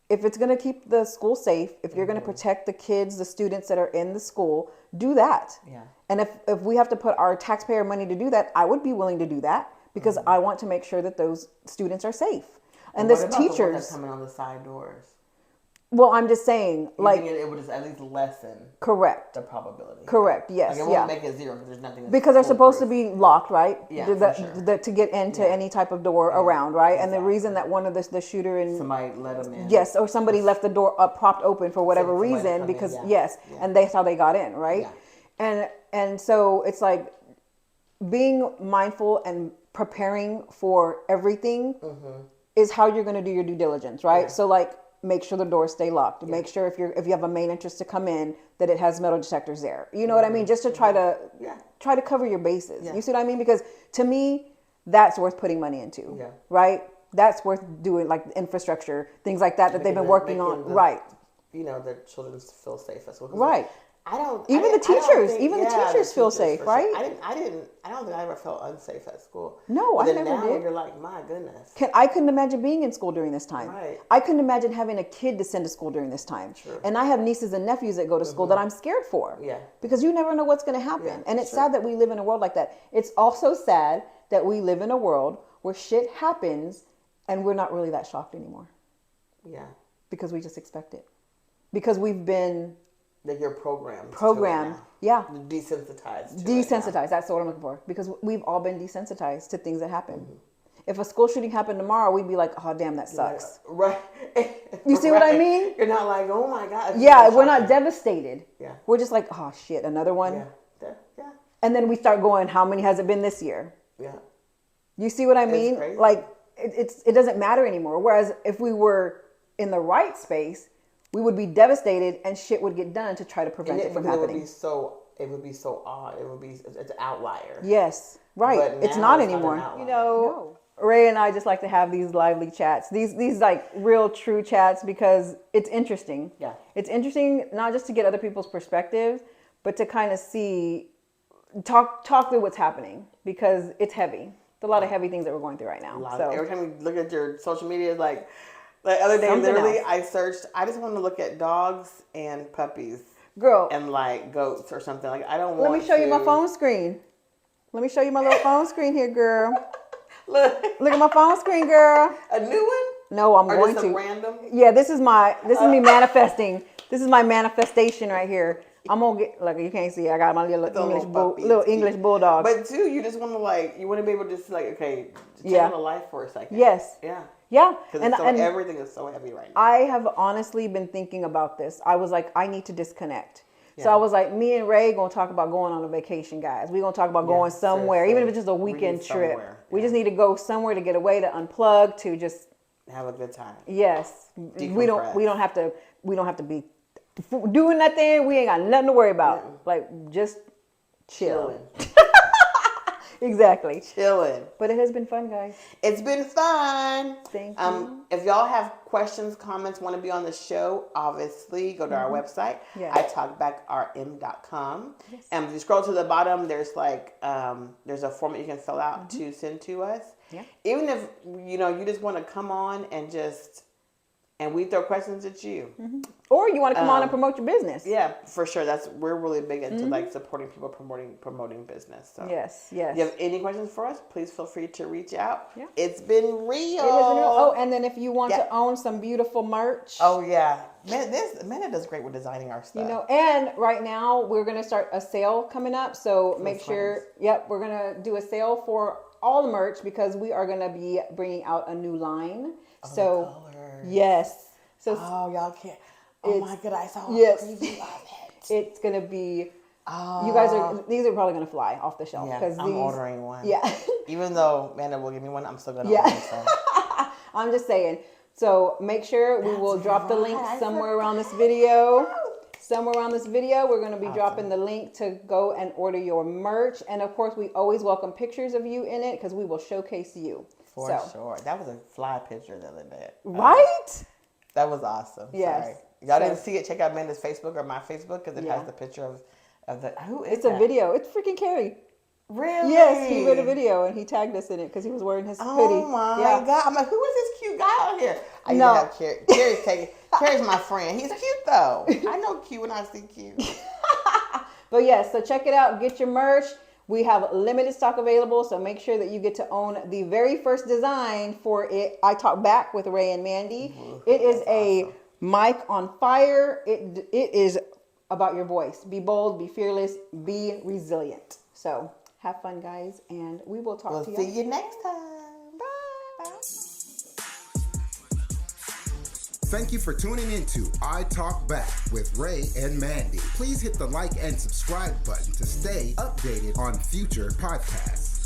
If it's going to keep the school safe, if you're going to protect the kids, the students that are in the school, do that. Yeah. And if we have to put our taxpayer money to do that, I would be willing to do that because I want to make sure that those students are safe. And this teachers the one that's coming on the side doors. Well, I'm just saying, it would just at least lessen correct the probability. Correct. Yes. It won't make it 0 because there's nothing. Because they're supposed to be locked, right? Yeah, to get into any type of door around, right? Exactly. And the reason that one of the shooter and somebody let them in. Yes, or somebody left the door propped open for whatever reason because and that's how they got in, right? Yeah. And so it's being mindful and preparing for everything is how you're going to do your due diligence, right? Yeah. So like, make sure the doors stay locked. Make sure if you have a main entrance to come in, that it has metal detectors there. You know what I mean? Just to try to cover your bases. You see what I mean? Because to me, that's worth putting money into. Yeah. Right? That's worth doing, like infrastructure, things like that they've been working on. Right. You know, the children feel safe as well. Right. Even the teachers feel safe, right? Sure. I don't think I ever felt unsafe at school. No, but I then never now did. You're like, my goodness. I couldn't imagine being in school during this time. Right. I couldn't imagine having a kid to send to school during this time. Sure. And I have nieces and nephews that go to school that I'm scared for. Yeah. Because you never know what's going to happen. Yeah, and it's sad that we live in a world like that. It's also sad that we live in a world where shit happens and we're not really that shocked anymore. Yeah. Because we just expect it. Because we've been... That you're programmed. Yeah. Desensitized. Desensitized. That's what I'm looking for. Because we've all been desensitized to things that happen. If a school shooting happened tomorrow, we'd be like, oh, damn, that sucks. Right. You see what I mean? You're not like, oh my God. Yeah, we're not devastated. Yeah. We're just like, oh shit, another one. Yeah. And then we start going, how many has it been this year? Yeah. You see what I mean? Crazy. Like, it doesn't matter anymore. Whereas if we were in the right space, we would be devastated and shit would get done to try to prevent it from happening. It would be so odd. It's an outlier. Yes, right. But it's now not it's anymore. not an outlier. No. Ray and I just like to have these lively chats, these like real true chats, because it's interesting. Yeah. It's interesting not just to get other people's perspectives, but to kind of talk through what's happening, because it's heavy. It's a lot of heavy things that we're going through right now. So every time you look at your social media, like the other day, Something literally, else. I searched. I just want to look at dogs and puppies, girl, and like goats or something. Like I don't want. let me show you my phone screen. Let me show you my little phone screen here, girl. Look at my phone screen, girl. A new one? No, I'm or going just to. A random? Yeah, this is me manifesting. This is my manifestation right here. I'm gonna get, look, you can't see, I got my little English bulldog. But too, you just want to you want to be able to just okay, take on a life for a second. Yes. Yeah. Yeah. Because everything is so heavy right now. I have honestly been thinking about this. I was like, I need to disconnect. Yeah. So I was like, me and Ray gonna talk about going on a vacation, guys. We're gonna talk about going somewhere, even if it's just a weekend trip. Yeah. We just need to go somewhere to get away, to unplug, to just have a good time. Yes. Decompress. We don't have to be doing nothing. We ain't got nothing to worry about. Yeah. Like, just chill. Exactly. Chilling. But it has been fun, guys. It's been fun. Thank you. If y'all have questions, comments, want to be on the show, obviously go to our website, italkbackrm.com. Yes. And if you scroll to the bottom, there's there's a form that you can fill out to send to us. Yeah. Even if you just want to come on and we throw questions at you. Mm-hmm. Or you want to come on and promote your business. Yeah, for sure. We're really big into supporting people, promoting business. So yes. If you have any questions for us, please feel free to reach out. Yeah. It's been real. Oh, and then if you want to own some beautiful merch. Oh yeah. Amanda does great with designing our stuff. And right now we're gonna start a sale coming up. So make sure, we're gonna do a sale for all the merch, because we are gonna be bringing out a new line. So yes. So y'all can't. Oh my God, I saw yes. crazy love it. It's gonna be. These are probably gonna fly off the shelf. Yeah, I'm ordering one. Yeah. Even though Amanda will give me one, I'm still gonna order some. I'm just saying. So make sure we will drop the link somewhere around this video. Somewhere around this video, we're going to be dropping the link to go and order your merch. And of course, we always welcome pictures of you in it, because we will showcase you. For sure. That was a fly picture the other day. Right? That was awesome. Yes. Sorry. Y'all didn't see it? Check out Amanda's Facebook or my Facebook, because it has the picture of the... Who is It's a video. It's freaking Carrie. Really? Yes, he made a video and he tagged us in it because he was wearing his hoodie. Oh my God. I'm like, who is this cute guy out here? I used to have Carrie. Carrie's my friend. He's cute though. I know cute when I see cute. But yes, so check it out. Get your merch. We have limited stock available, so make sure that you get to own the very first design for it. I Talk Back with Rae and Mandii. It is a mic on fire. It is about your voice. Be bold, be fearless, be resilient. So have fun, guys, and we will talk to you. We'll see you next time. Bye. Thank you for tuning into I Talk Back with Rae and Mandii. Please hit the like and subscribe button to stay updated on future podcasts.